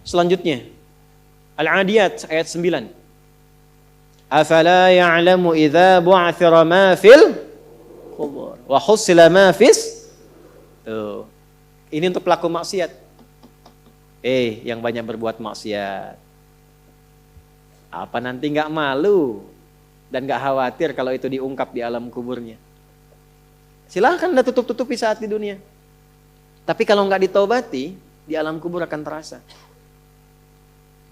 Selanjutnya, Al-Adiyat ayat 9. Afala ya'lamu idza bu'athira ma fil qubur wa hussila ma fis. Tuh. Ini untuk pelaku maksiat. Yang banyak berbuat maksiat. Apa nanti enggak malu dan enggak khawatir kalau itu diungkap di alam kuburnya? Silahkan Anda tutup-tutupi saat di dunia. Tapi kalau enggak ditobati, di alam kubur akan terasa.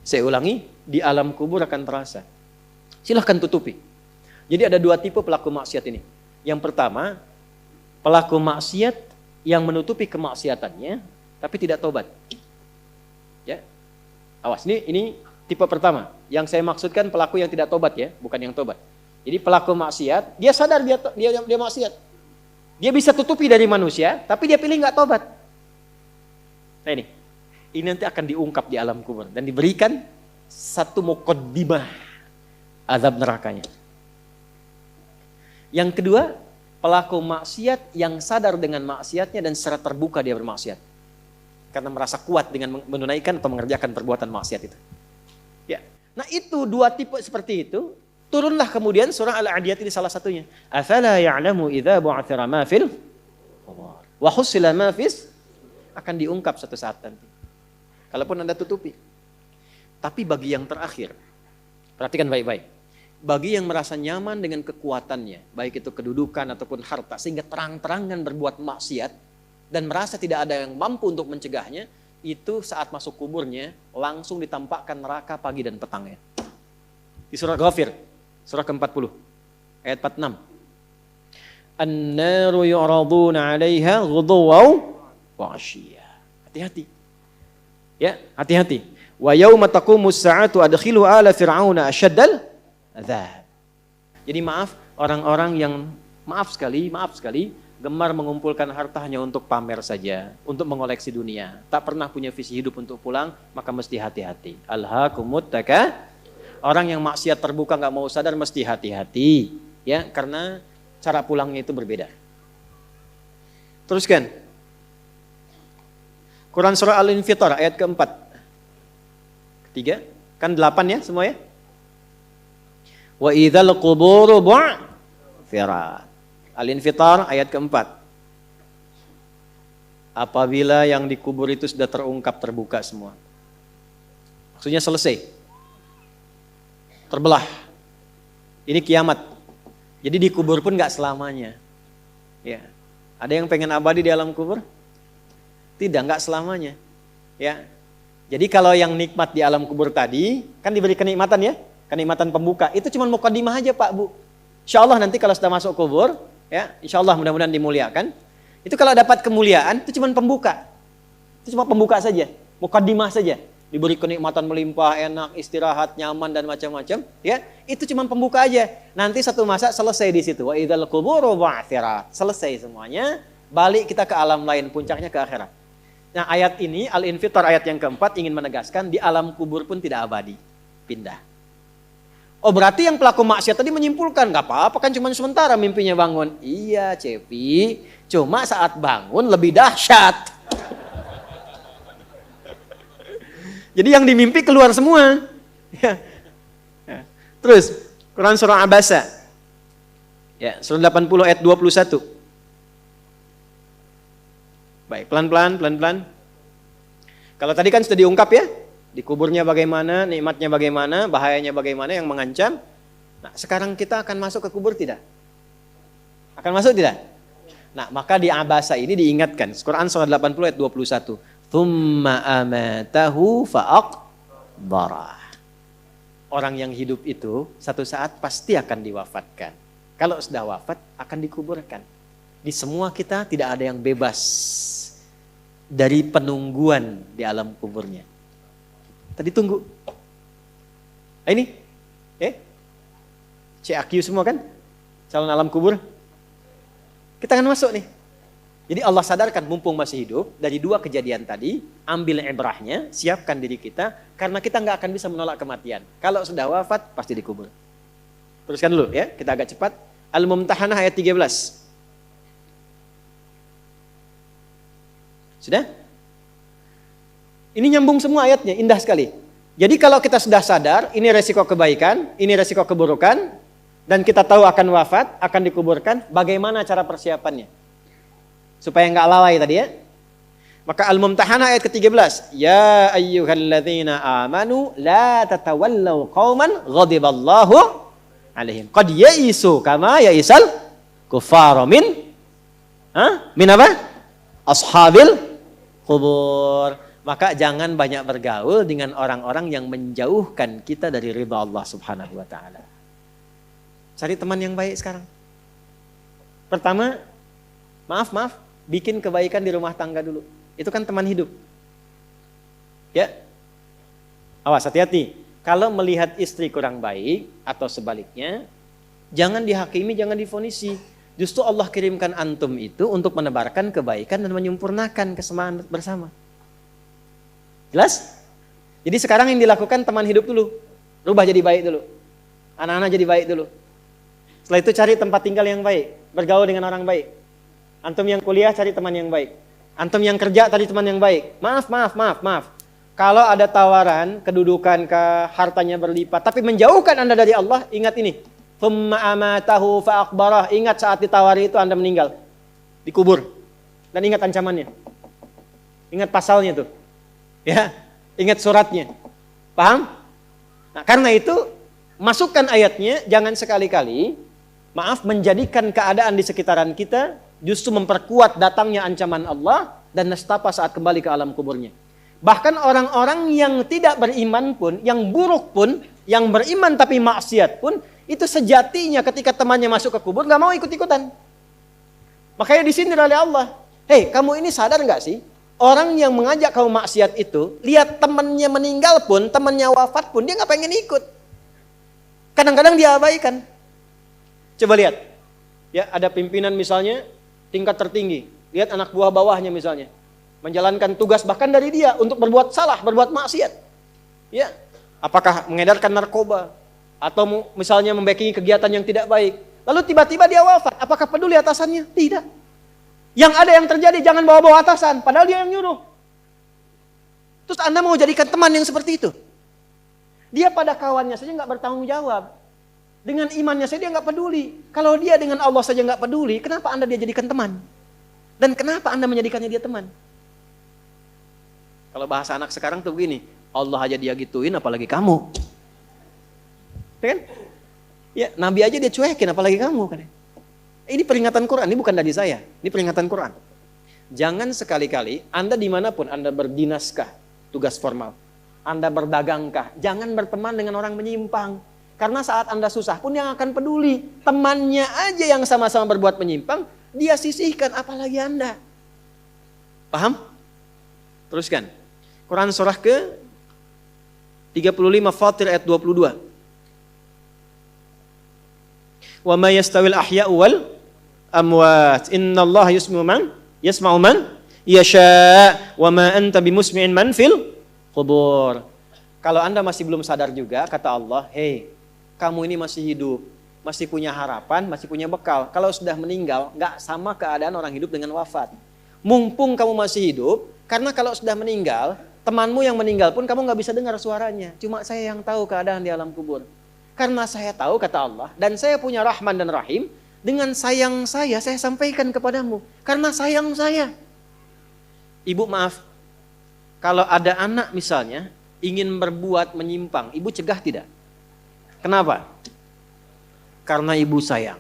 Saya ulangi, di alam kubur akan terasa. Silahkan tutupi. Jadi ada dua tipe pelaku maksiat ini. Yang pertama, pelaku maksiat yang menutupi kemaksiatannya, tapi tidak tobat. Ya, awas, ini tipe pertama. Yang saya maksudkan pelaku yang tidak tobat ya, bukan yang tobat. Jadi pelaku maksiat, dia sadar dia maksiat. Dia bisa tutupi dari manusia, tapi dia pilih nggak tobat. Nah ini nanti akan diungkap di alam kubur dan diberikan satu muqaddimah azab nerakanya. Yang kedua, pelaku maksiat yang sadar dengan maksiatnya dan secara terbuka dia bermaksiat. Karena merasa kuat dengan menunaikan atau mengerjakan perbuatan maksiat itu. Ya. Nah itu dua tipe seperti itu, turunlah kemudian surah Al-Adiyat ini salah satunya. Afala ya'lamu idza bu'athira ma fil wa hussila ma fis, akan diungkap suatu saat nanti. Kalaupun Anda tutupi. Tapi bagi yang terakhir, perhatikan baik-baik. Bagi yang merasa nyaman dengan kekuatannya, baik itu kedudukan ataupun harta, sehingga terang-terangan berbuat maksiat, dan merasa tidak ada yang mampu untuk mencegahnya, itu saat masuk kuburnya, langsung ditampakkan neraka pagi dan petangnya. Di surah Ghafir, surah ke-40, ayat 46. An-naru yu'raduna 'alaiha ghuduwan wa 'ashiyya. Hati-hati. Ya, hati-hati. Wa yauma taqumus sa'atu adkhilu ala fir'auna asyaddal adzab. Jadi maaf, orang-orang yang maaf sekali gemar mengumpulkan harta hanya untuk pamer saja, untuk mengoleksi dunia, tak pernah punya visi hidup untuk pulang, maka mesti hati-hati. Alhaakumut taka. Orang yang maksiat terbuka enggak mau sadar mesti hati-hati, ya, karena cara pulangnya itu berbeda. Teruskan. Quran surah Al-Infitar ayat keempat. Ketiga, kan 8 ya semua ya. Wa idzal quburu bu'thirat. Al-Infitar ayat keempat. Apabila yang dikubur itu sudah terungkap, terbuka semua. Maksudnya selesai. Terbelah. Ini kiamat. Jadi dikubur pun enggak selamanya. Ya. Ada yang pengen abadi di alam kubur? Tidak, enggak selamanya. Ya. Jadi kalau yang nikmat di alam kubur tadi, kan diberi kenikmatan ya, kenikmatan pembuka. Itu cuma muqaddimah aja Pak Bu. Insyaallah nanti kalau sudah masuk kubur, ya, insyaallah mudah-mudahan dimuliakan. Itu kalau dapat kemuliaan, itu cuma pembuka. Itu cuma pembuka saja, muqaddimah saja. Diberi kenikmatan melimpah, enak, istirahat, nyaman dan macam-macam, ya. Itu cuma pembuka aja. Nanti satu masa selesai di situ. Wa idzal quburu bu'thirat. Selesai semuanya, balik kita ke alam lain, puncaknya ke akhirat. Nah ayat ini, Al-Infitar ayat yang keempat ingin menegaskan di alam kubur pun tidak abadi, pindah. Oh berarti yang pelaku maksiat tadi menyimpulkan, gak apa-apa kan cuma sementara mimpinya bangun. Iya Cepi, cuma saat bangun lebih dahsyat. Jadi yang dimimpi keluar semua. Terus, Quran surah Abasa, ya, surah 80 ayat 21. Baik, pelan-pelan. Kalau tadi kan sudah diungkap ya, di kuburnya bagaimana, nikmatnya bagaimana, bahayanya bagaimana yang mengancam. Nah, sekarang kita akan masuk ke kubur tidak? Akan masuk tidak? Nah, maka di Abasa ini diingatkan, Quran surah 80 ayat 21. Tsumma amatahu fa'aqbarah. Orang yang hidup itu satu saat pasti akan diwafatkan. Kalau sudah wafat akan dikuburkan. Di semua kita tidak ada yang bebas dari penungguan di alam kuburnya. Tadi tunggu. Ini, CAQ semua kan? Calon alam kubur. Kita akan masuk nih. Jadi Allah sadarkan mumpung masih hidup, dari dua kejadian tadi, ambil ibrahnya, siapkan diri kita, karena kita nggak akan bisa menolak kematian. Kalau sudah wafat, pasti dikubur. Teruskan dulu ya, kita agak cepat. Al-Mumtahanah ayat 13. Sudah? Ini nyambung semua ayatnya, indah sekali. Jadi kalau kita sudah sadar, ini resiko kebaikan, ini resiko keburukan, dan kita tahu akan wafat, akan dikuburkan, bagaimana cara persiapannya? Supaya nggak lalai tadi ya. Maka Al-Mumtahanah ayat ke-13. Ya ayyuhalladzina amanu la tatawallaw qauman ghadiballahu alaihim. Qad ya'isu kama ya'isal kuffara min apa? Ashabil qubur. Maka jangan banyak bergaul dengan orang-orang yang menjauhkan kita dari ridha Allah Subhanahu wa taala. Cari teman yang baik sekarang. Pertama, maaf, bikin kebaikan di rumah tangga dulu. Itu kan teman hidup. Ya. Awas, hati-hati. Kalau melihat istri kurang baik atau sebaliknya, jangan dihakimi, jangan difonisi. Justru Allah kirimkan antum itu untuk menebarkan kebaikan dan menyempurnakan kesemaan bersama. Jelas? Jadi sekarang yang dilakukan teman hidup dulu. Rubah jadi baik dulu. Anak-anak jadi baik dulu. Setelah itu cari tempat tinggal yang baik. Bergaul dengan orang baik. Antum yang kuliah cari teman yang baik. Antum yang kerja cari teman yang baik. Maaf. Kalau ada tawaran, kedudukan, hartanya berlipat, tapi menjauhkan Anda dari Allah, ingat ini. Thumma amatahu fa'akbarah. Ingat saat ditawari itu Anda meninggal. Dikubur. Dan ingat ancamannya. Ingat pasalnya tuh. Ya, ingat suratnya. Paham? Nah, karena itu masukkan ayatnya, jangan sekali-kali menjadikan keadaan di sekitaran kita justru memperkuat datangnya ancaman Allah dan nestapa saat kembali ke alam kuburnya. Bahkan orang-orang yang tidak beriman pun, yang buruk pun, yang beriman tapi maksiat pun, itu sejatinya ketika temannya masuk ke kubur nggak mau ikut-ikutan. Makanya disindir oleh Allah. Hei, kamu ini sadar nggak sih? Orang yang mengajak kamu maksiat itu, lihat temannya meninggal pun, temannya wafat pun, dia nggak pengen ikut. Kadang-kadang dia abaikan. Coba lihat, ya ada pimpinan misalnya tingkat tertinggi, lihat anak buah bawahnya misalnya menjalankan tugas bahkan dari dia untuk berbuat salah, berbuat maksiat. Ya, apakah mengedarkan narkoba atau misalnya membackingi kegiatan yang tidak baik. Lalu tiba-tiba dia wafat, apakah peduli atasannya? Tidak. Yang ada yang terjadi jangan bawa-bawa atasan, padahal dia yang nyuruh. Terus Anda mau jadikan teman yang seperti itu? Dia pada kawannya saja nggak bertanggung jawab. Dengan imannya saja dia nggak peduli. Kalau dia dengan Allah saja nggak peduli, kenapa Anda dia jadikan teman? Dan kenapa Anda menjadikannya dia teman? Kalau bahasa anak sekarang tuh begini, Allah aja dia gituin, apalagi kamu. Kan? Ya, Nabi aja dia cuekin, apalagi kamu kan? Ini peringatan Quran, ini bukan dari saya, ini peringatan Quran. Jangan sekali-kali Anda dimanapun Anda berdinaskah, tugas formal, Anda berdagangkah, jangan berteman dengan orang menyimpang. Karena saat Anda susah pun yang akan peduli. Temannya aja yang sama-sama berbuat menyimpang, dia sisihkan, apalagi Anda. Paham? Teruskan. Quran surah ke 35 Fatir ayat 22. Wa ma yastawil ahya'u wal amwat. Innallaha yasma'u man yasha' wa ma anta bimusmi'in man fil qubur. Kalau Anda masih belum sadar juga, kata Allah, hei, kamu ini masih hidup, masih punya harapan, masih punya bekal. Kalau sudah meninggal, nggak sama keadaan orang hidup dengan wafat. Mumpung kamu masih hidup, karena kalau sudah meninggal, temanmu yang meninggal pun kamu nggak bisa dengar suaranya. Cuma saya yang tahu keadaan di alam kubur. Karena saya tahu, kata Allah, dan saya punya Rahman dan Rahim, dengan sayang saya sampaikan kepadamu. Karena sayang saya. Ibu maaf, kalau ada anak misalnya, ingin berbuat menyimpang, ibu cegah tidak? Kenapa? Karena ibu sayang.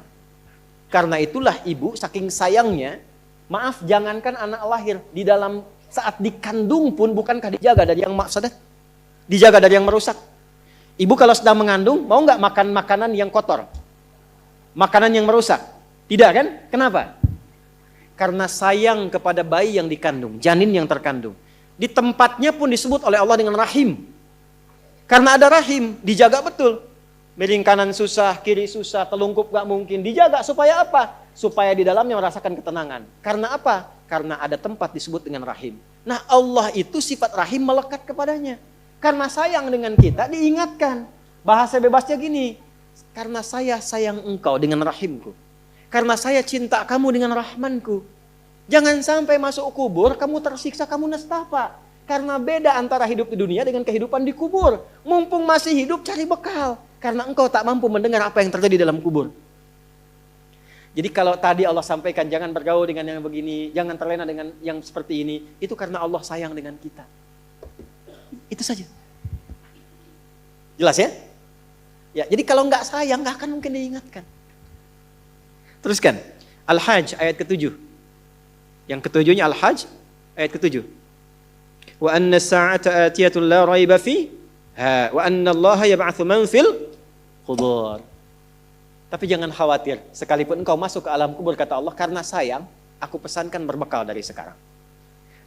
Karena itulah ibu saking sayangnya, maaf jangankan anak lahir, di dalam saat dikandung pun bukankah dijaga dari yang mafsadat? Dijaga dari yang merusak. Ibu kalau sedang mengandung, mau nggak makan makanan yang kotor? Makanan yang merusak? Tidak kan? Kenapa? Karena sayang kepada bayi yang dikandung, janin yang terkandung. Di tempatnya pun disebut oleh Allah dengan rahim. Karena ada rahim, dijaga betul. Miring kanan susah, kiri susah, telungkup gak mungkin. Dijaga supaya apa? Supaya di dalamnya merasakan ketenangan. Karena apa? Karena ada tempat disebut dengan rahim. Nah Allah itu sifat rahim melekat kepadanya. Karena sayang dengan kita diingatkan. Bahasa bebasnya gini. Karena saya sayang engkau dengan rahimku. Karena saya cinta kamu dengan rahmanku. Jangan sampai masuk kubur, kamu tersiksa, kamu nestapa. Karena beda antara hidup di dunia dengan kehidupan di kubur. Mumpung masih hidup, cari bekal. Karena engkau tak mampu mendengar apa yang terjadi dalam kubur. Jadi kalau tadi Allah sampaikan jangan bergaul dengan yang begini, jangan terlena dengan yang seperti ini, itu karena Allah sayang dengan kita. Itu saja. Jelas ya? Ya, jadi kalau nggak sayang nggak akan mungkin diingatkan. Teruskan. Al-Hajj ayat ke-7. Yang ketujuhnya Al-Hajj ayat ke-7. Wa anna as-sa'ata atiyatun la raiba fiha wa anna Allah yab'atsu man fil qubur. Tapi jangan khawatir, sekalipun engkau masuk ke alam kubur kata Allah, karena sayang, aku pesankan berbekal dari sekarang.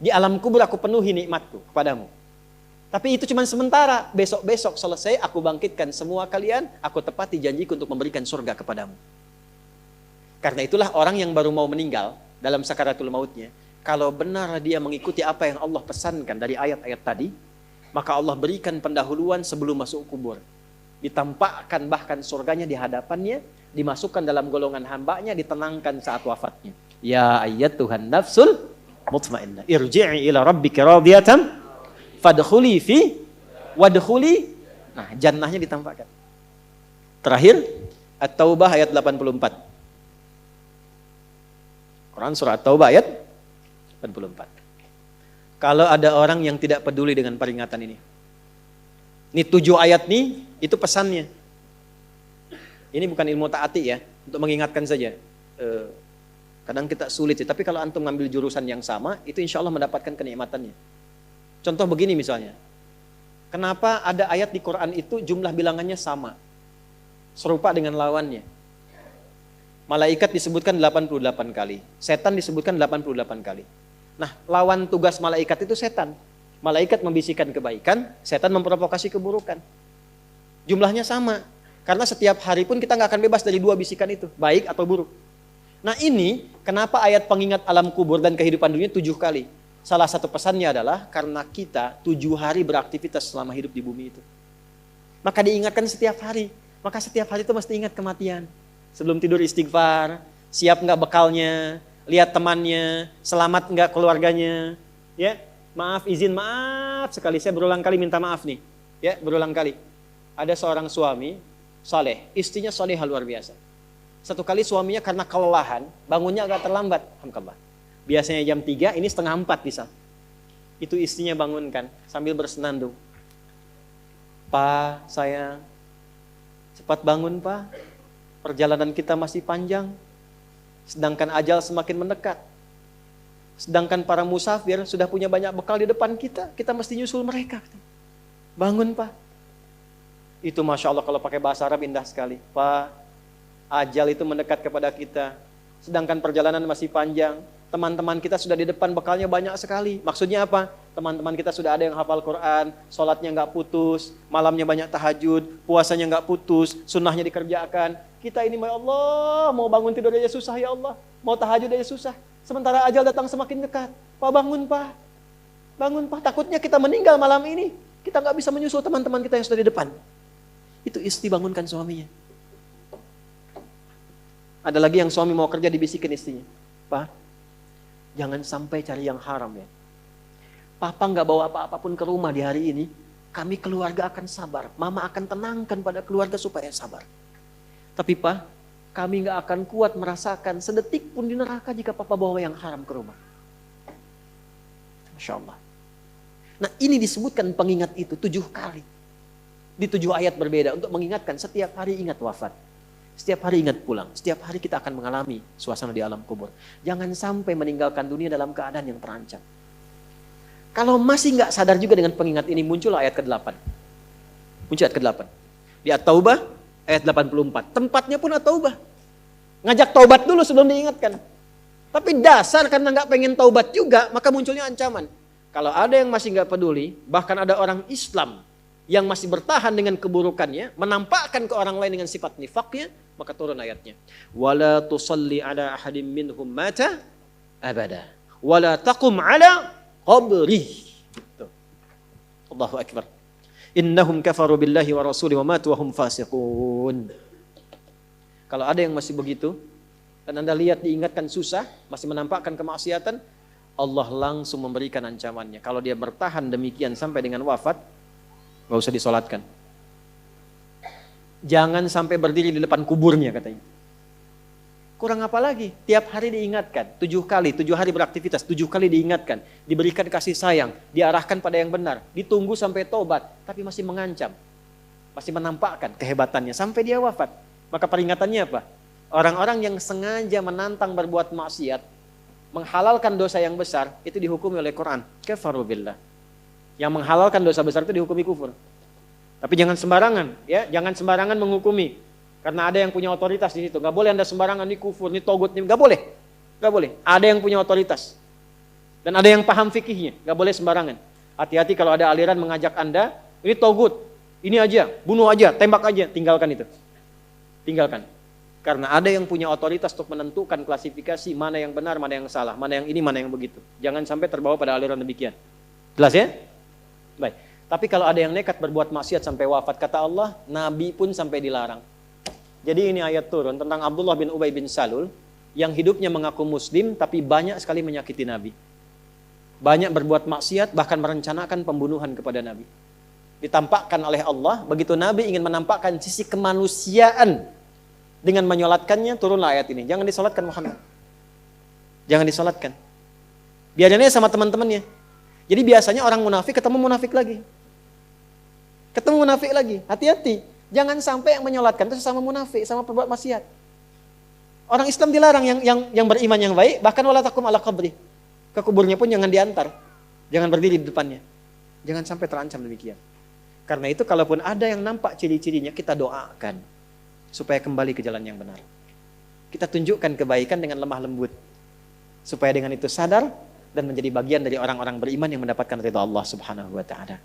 Di alam kubur aku penuhi nikmatku kepadamu. Tapi itu cuma sementara, besok-besok selesai aku bangkitkan semua kalian, aku tepati janjiku untuk memberikan surga kepadamu. Karena itulah orang yang baru mau meninggal dalam sakaratul mautnya, kalau benar dia mengikuti apa yang Allah pesankan dari ayat-ayat tadi, maka Allah berikan pendahuluan sebelum masuk kubur. Ditampakkan bahkan surganya di hadapannya, dimasukkan dalam golongan hambanya, ditenangkan saat wafatnya. Ya ayyatuhan nafsul mutmainnah, irji'i ila rabbika radiyatan fadkhuli fi wadkhuli. Nah, jannahnya ditampakkan. Terakhir, At-Taubah ayat 84. Quran surah At-Taubah ayat 84. Kalau ada orang yang tidak peduli dengan peringatan ini. Ini 7 ayat nih, itu pesannya. Ini bukan ilmu ta'ati ya, untuk mengingatkan saja. Kadang kita sulit sih, tapi kalau antum ngambil jurusan yang sama, itu insya Allah mendapatkan kenikmatannya. Contoh begini misalnya, kenapa ada ayat di Quran itu jumlah bilangannya sama, serupa dengan lawannya. Malaikat disebutkan 88 kali, setan disebutkan 88 kali. Nah, lawan tugas malaikat itu setan. Malaikat membisikkan kebaikan, setan memprovokasi keburukan. Jumlahnya sama, karena setiap hari pun kita nggak akan bebas dari 2 bisikan itu, baik atau buruk. Nah ini, kenapa ayat pengingat alam kubur dan kehidupan dunia 7 kali? Salah satu pesannya adalah karena kita 7 hari beraktivitas selama hidup di bumi itu. Maka diingatkan setiap hari. Maka setiap hari itu mesti ingat kematian. Sebelum tidur istighfar, siap nggak bekalnya, lihat temannya, selamat nggak keluarganya, ya. Maaf, izin, maaf sekali, saya berulang kali minta maaf nih. Ya, berulang kali. Ada seorang suami, saleh, istrinya salehah luar biasa. Satu kali suaminya karena kelelahan, bangunnya agak terlambat. Alhamdulillah. Biasanya jam 3, ini setengah 4 bisa. Itu istrinya bangunkan, sambil bersenandung. Pak, sayang, cepat bangun Pak. Perjalanan kita masih panjang. Sedangkan ajal semakin mendekat. Sedangkan para musafir sudah punya banyak bekal di depan kita. Kita mesti nyusul mereka. Bangun Pak. Itu Masya Allah kalau pakai bahasa Arab indah sekali. Pak, ajal itu mendekat kepada kita. Sedangkan perjalanan masih panjang. Teman-teman kita sudah di depan, bekalnya banyak sekali. Maksudnya apa? Teman-teman kita sudah ada yang hafal Quran, sholatnya nggak putus, malamnya banyak tahajud, puasanya nggak putus, sunnahnya dikerjakan. Kita ini ya Allah, mau bangun tidur aja susah ya Allah. Mau tahajud aja susah. Sementara ajal datang semakin dekat. Pak bangun Pak. Bangun Pak. Takutnya kita meninggal malam ini. Kita nggak bisa menyusul teman-teman kita yang sudah di depan. Itu istri bangunkan suaminya. Ada lagi yang suami mau kerja dibisikin istrinya. Pak, jangan sampai cari yang haram ya. Papa nggak bawa apa-apapun ke rumah di hari ini. Kami keluarga akan sabar. Mama akan tenangkan pada keluarga supaya sabar. Tapi Pak, kami nggak akan kuat merasakan sedetik pun di neraka jika Papa bawa yang haram ke rumah. Masya Allah. Nah ini disebutkan pengingat itu 7 kali. Di 7 ayat berbeda untuk mengingatkan setiap hari ingat wafat. Setiap hari ingat pulang. Setiap hari kita akan mengalami suasana di alam kubur. Jangan sampai meninggalkan dunia dalam keadaan yang terancam. Kalau masih nggak sadar juga dengan pengingat ini, muncul ayat ke-8. Muncul ayat ke-8. Di At-Taubah ayat 84. Tempatnya pun At-Taubah. Ngajak taubat dulu sebelum diingatkan. Tapi dasar karena nggak pengen taubat juga, maka munculnya ancaman. Kalau ada yang masih nggak peduli, bahkan ada orang Islam yang masih bertahan dengan keburukannya, menampakkan ke orang lain dengan sifat nifaknya, maka turun ayatnya. Wala tusalli ala ahadim minhum mata abada. Wala taqum ala qabri. Allahu akbar. Innahum kafaru billahi wa rasulihi wa matu wa hum fasiqun. Kalau ada yang masih begitu, dan Anda lihat diingatkan susah, masih menampakkan kemaksiatan, Allah langsung memberikan ancamannya. Kalau dia bertahan demikian sampai dengan wafat, gak usah disolatkan. Jangan sampai berdiri di depan kuburnya katanya. Kurang apa lagi? Tiap hari diingatkan, 7 hari beraktivitas, 7 kali diingatkan, diberikan kasih sayang, diarahkan pada yang benar, ditunggu sampai tobat, tapi masih mengancam, masih menampakkan kehebatannya sampai dia wafat. Maka peringatannya apa? Orang-orang yang sengaja menantang berbuat maksiat, menghalalkan dosa yang besar, itu dihukumi oleh Quran. Kafaru billah. Yang menghalalkan dosa besar itu dihukumi kufur. Tapi jangan sembarangan, ya, jangan sembarangan menghukumi. Karena ada yang punya otoritas di situ. Gak boleh Anda sembarangan, ini kufur, ini togut, ini gak boleh. Gak boleh. Ada yang punya otoritas. Dan ada yang paham fikihnya. Gak boleh sembarangan. Hati-hati kalau ada aliran mengajak Anda, ini togut, ini aja, bunuh aja, tembak aja. Tinggalkan itu. Tinggalkan. Karena ada yang punya otoritas untuk menentukan klasifikasi mana yang benar, mana yang salah, mana yang ini, mana yang begitu. Jangan sampai terbawa pada aliran demikian. Jelas ya? Baik. Tapi kalau ada yang nekat berbuat maksiat sampai wafat, kata Allah, Nabi pun sampai dilarang. Jadi ini ayat turun tentang Abdullah bin Ubay bin Salul yang hidupnya mengaku muslim tapi banyak sekali menyakiti Nabi. Banyak berbuat maksiat, bahkan merencanakan pembunuhan kepada Nabi. Ditampakkan oleh Allah, begitu Nabi ingin menampakkan sisi kemanusiaan dengan menyolatkannya, turunlah ayat ini. Jangan disolatkan Muhammad. Jangan disolatkan. Biarnya sama teman-temannya. Jadi biasanya orang munafik ketemu munafik lagi. Ketemu munafik lagi. Hati-hati. Jangan sampai yang menyolatkan itu sesama munafik, sama perbuat maksiat. Orang Islam dilarang yang beriman yang baik, bahkan wala takum ala qabri. Ke kuburnya pun jangan diantar. Jangan berdiri di depannya. Jangan sampai terancam demikian. Karena itu kalaupun ada yang nampak ciri-cirinya, kita doakan supaya kembali ke jalan yang benar. Kita tunjukkan kebaikan dengan lemah lembut. Supaya dengan itu sadar dan menjadi bagian dari orang-orang beriman yang mendapatkan ridha Allah Subhanahu wa taala.